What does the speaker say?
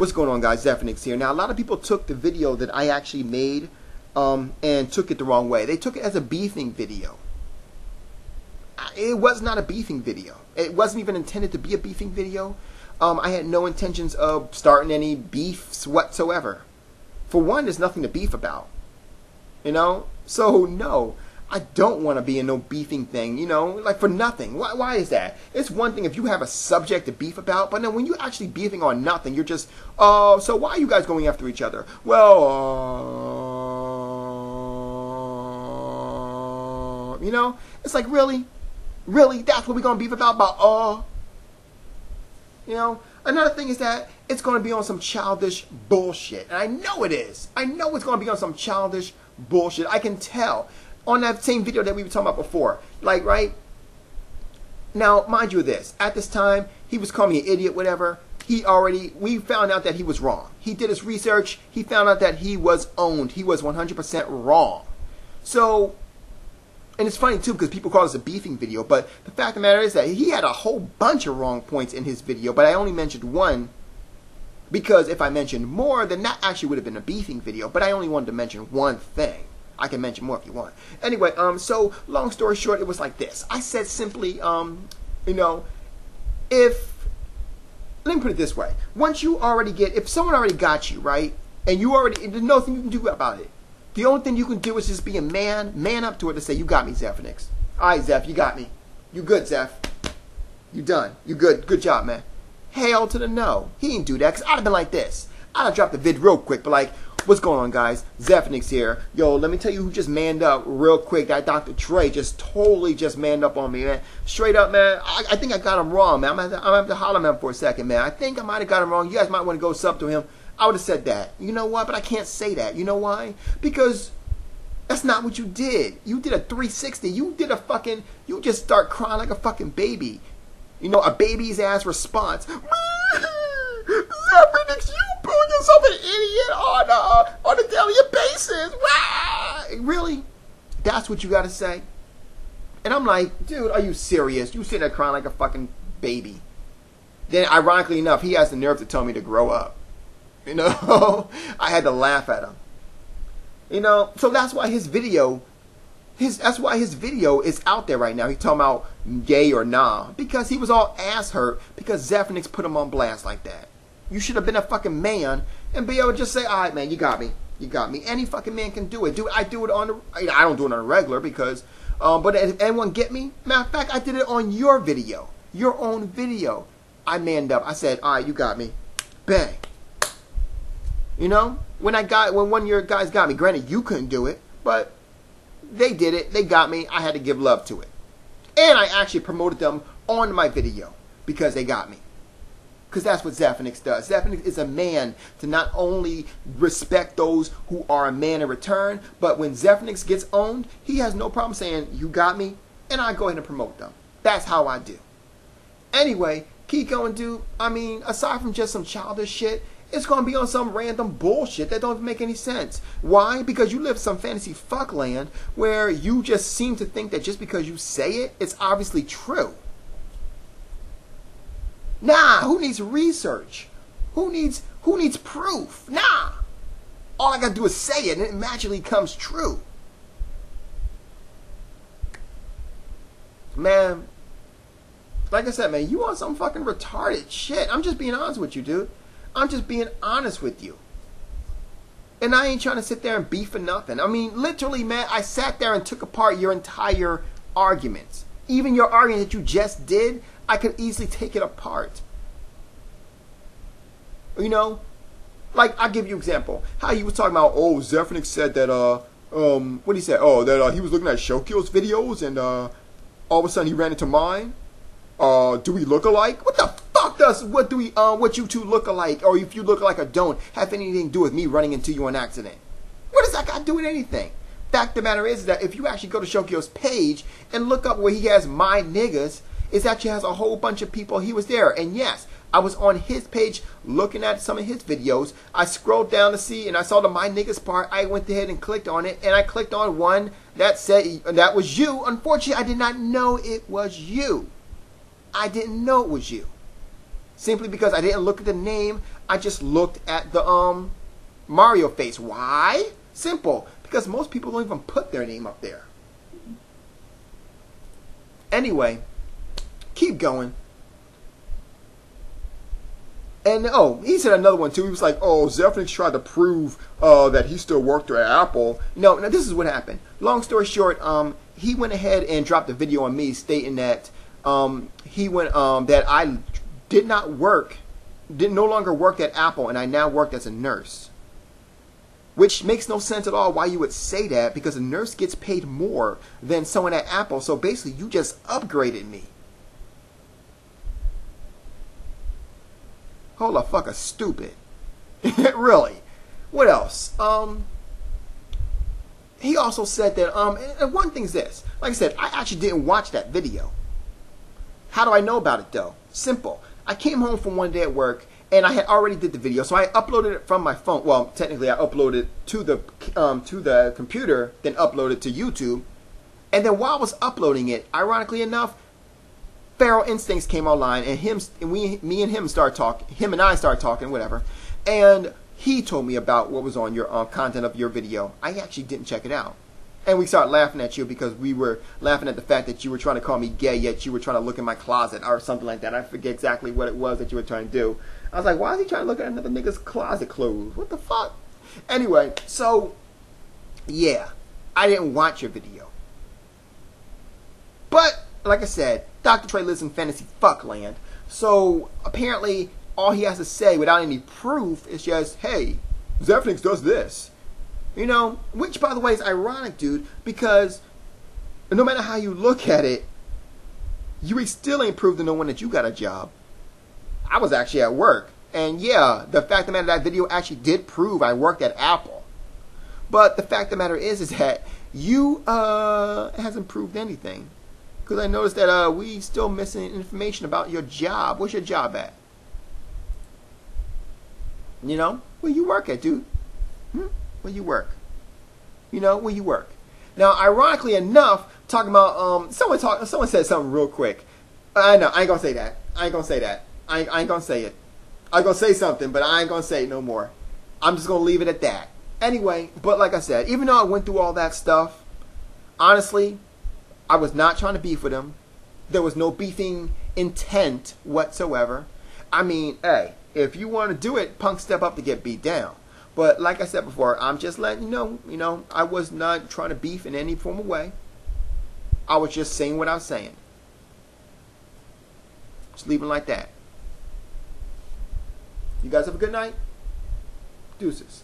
What's going on, guys? Zephyrnix here. Now, a lot of people took the video that I actually made and took it the wrong way. They took it as a beefing video. It was not a beefing video. It wasn't even intended to be a beefing video. I had no intentions of starting any beefs whatsoever. For one, there's nothing to beef about. You know? So, no. I don't want to be in no beefing thing, you know, like for nothing. Why is that? It's one thing if you have a subject to beef about, but then when you're actually beefing on nothing, you're just, so why are you guys going after each other? Well, you know, it's like, really? Really? That's what we're going to beef about? You know? Another thing is that it's going to be on some childish bullshit. And I know it is. I know it's going to be on some childish bullshit. I can tell. On that same video that we were talking about before. Like, right? Now, mind you this. At this time, he was calling me an idiot, whatever. We found out that he was wrong. He did his research. He found out that he was owned. He was 100% wrong. So, and it's funny too because people call this a beefing video. But the fact of the matter is that he had a whole bunch of wrong points in his video. But I only mentioned one. Because if I mentioned more, then that actually would have been a beefing video. But I only wanted to mention one thing. I can mention more if you want. Anyway, so long story short, it was like this. I said simply, you know, let me put it this way. Once you already if someone already got you, right, and there's nothing you can do about it. The only thing you can do is just be a man up to it and say, you got me, Zephyrnix. All right, Zeph, you got me. You good, Zeph. You done. You good. Good job, man. Hell to the no. He didn't do that because I'd have been like this. I'd have dropped the vid real quick, but like, what's going on, guys? Zephyrnix here. Yo, let me tell you who just manned up real quick. That Dr. Trey just totally just manned up on me, man. Straight up, man. I think I got him wrong, man. I'm gonna have to holler at him for a second, man. I think I might have got him wrong. You guys might want to go sub to him. I would have said that. You know what? But I can't say that. You know why? Because that's not what you did. You did a 360. You just start crying like a fucking baby. You know, a baby's ass response. Zephyrnix, you put yourself an idiot on a daily basis. Wow. Really? That's what you got to say? And I'm like, dude, are you serious? You sitting there crying like a fucking baby. Then, ironically enough, he has the nerve to tell me to grow up. You know? I had to laugh at him. You know? So that's why his video is out there right now. He's talking about gay or nah. Because he was all ass hurt because Zephyrnix put him on blast like that. You should have been a fucking man and be able to just say, all right, man, you got me. You got me. Any fucking man can do it. I do it I don't do it on a regular because, but if anyone get me? Matter of fact, I did it on your video. Your own video. I manned up. I said, all right, you got me. Bang. You know? When one of your guys got me, granted, you couldn't do it, but they did it. They got me. I had to give love to it. And I actually promoted them on my video because they got me. Because that's what Zephyrnix does. Zephyrnix is a man to not only respect those who are a man in return, but when Zephyrnix gets owned, he has no problem saying, you got me, and I go ahead and promote them. That's how I do. Anyway, keep going, dude. I mean, aside from just some childish shit, it's going to be on some random bullshit that don't even make any sense. Why? Because you live some fantasy fuckland where you just seem to think that just because you say it, it's obviously true. Nah, who needs research? Who needs proof? Nah. All I gotta do is say it and it magically comes true. Man, like I said, man, you want some fucking retarded shit. I'm just being honest with you, dude. I'm just being honest with you. And I ain't trying to sit there and beef for nothing. I mean, literally, man, I sat there and took apart your entire arguments. Even your argument that you just did, I could easily take it apart. You know? Like, I'll give you an example. How you was talking about, oh, Zephyrnix said that, what did he say? Oh, that he was looking at Shokio's videos and, all of a sudden he ran into mine. Do we look alike? What the fuck what you two look alike, or if you look alike or don't, have anything to do with me running into you on accident? What does that got to do with anything? Fact of the matter is that if you actually go to Shokio's page and look up where he has my niggas, it actually has a whole bunch of people. He was there. And yes, I was on his page looking at some of his videos. I scrolled down to see and I saw the my niggas part. I went ahead and clicked on it. And I clicked on one that said that was you. Unfortunately, I did not know it was you. I didn't know it was you. Simply because I didn't look at the name. I just looked at the Mario face. Why? Simple. Because most people don't even put their name up there. Anyway, keep going. And he said another one too. He was like, "Oh, Zephyrnix tried to prove that he still worked at Apple." No, now this is what happened. Long story short, he went ahead and dropped a video on me stating that that I did not work, no longer worked at Apple, and I now worked as a nurse. Which makes no sense at all why you would say that, because a nurse gets paid more than someone at Apple. So basically, you just upgraded me. Hola fucker stupid. Really. What else? He also said that, and one thing's this. Like I said, I actually didn't watch that video. How do I know about it though? Simple. I came home from one day at work, and I had already did the video, so I uploaded it from my phone. Well, technically I uploaded to the computer, then uploaded to YouTube. And then while I was uploading it, ironically enough, Feral Instincts came online, and me and him started talking. Him and I started talking, whatever. And he told me about what was on your content of your video. I actually didn't check it out. And we started laughing at you because we were laughing at the fact that you were trying to call me gay, yet you were trying to look in my closet or something like that. I forget exactly what it was that you were trying to do. I was like, why is he trying to look at another nigga's closet clothes? What the fuck? Anyway, so, yeah, I didn't watch your video. But, like I said, Dr. Trey lives in fantasy fuckland. So, apparently, all he has to say without any proof is just, hey, Zephyrnix does this. You know, which, by the way, is ironic, dude, because no matter how you look at it, you still ain't proved to no one that you got a job. I was actually at work. And yeah, the fact of the matter, that video actually did prove I worked at Apple. But the fact of the matter is that you hasn't proved anything. Because I noticed that we still missing information about your job. Where's your job at? You know, where you work at, dude? Where you work? You know, where you work? Now, ironically enough, talking about someone said something real quick. I know, I ain't gonna say that. I ain't gonna say that. I ain't gonna say it. I'm gonna say something, but I ain't gonna say it no more. I'm just gonna leave it at that. Anyway, but like I said, even though I went through all that stuff, honestly, I was not trying to beef with him. There was no beefing intent whatsoever. I mean, hey, if you want to do it, punk step up to get beat down. But like I said before, I'm just letting you know, I was not trying to beef in any form of way. I was just saying what I was saying. Just leave it like that. You guys have a good night. Deuces.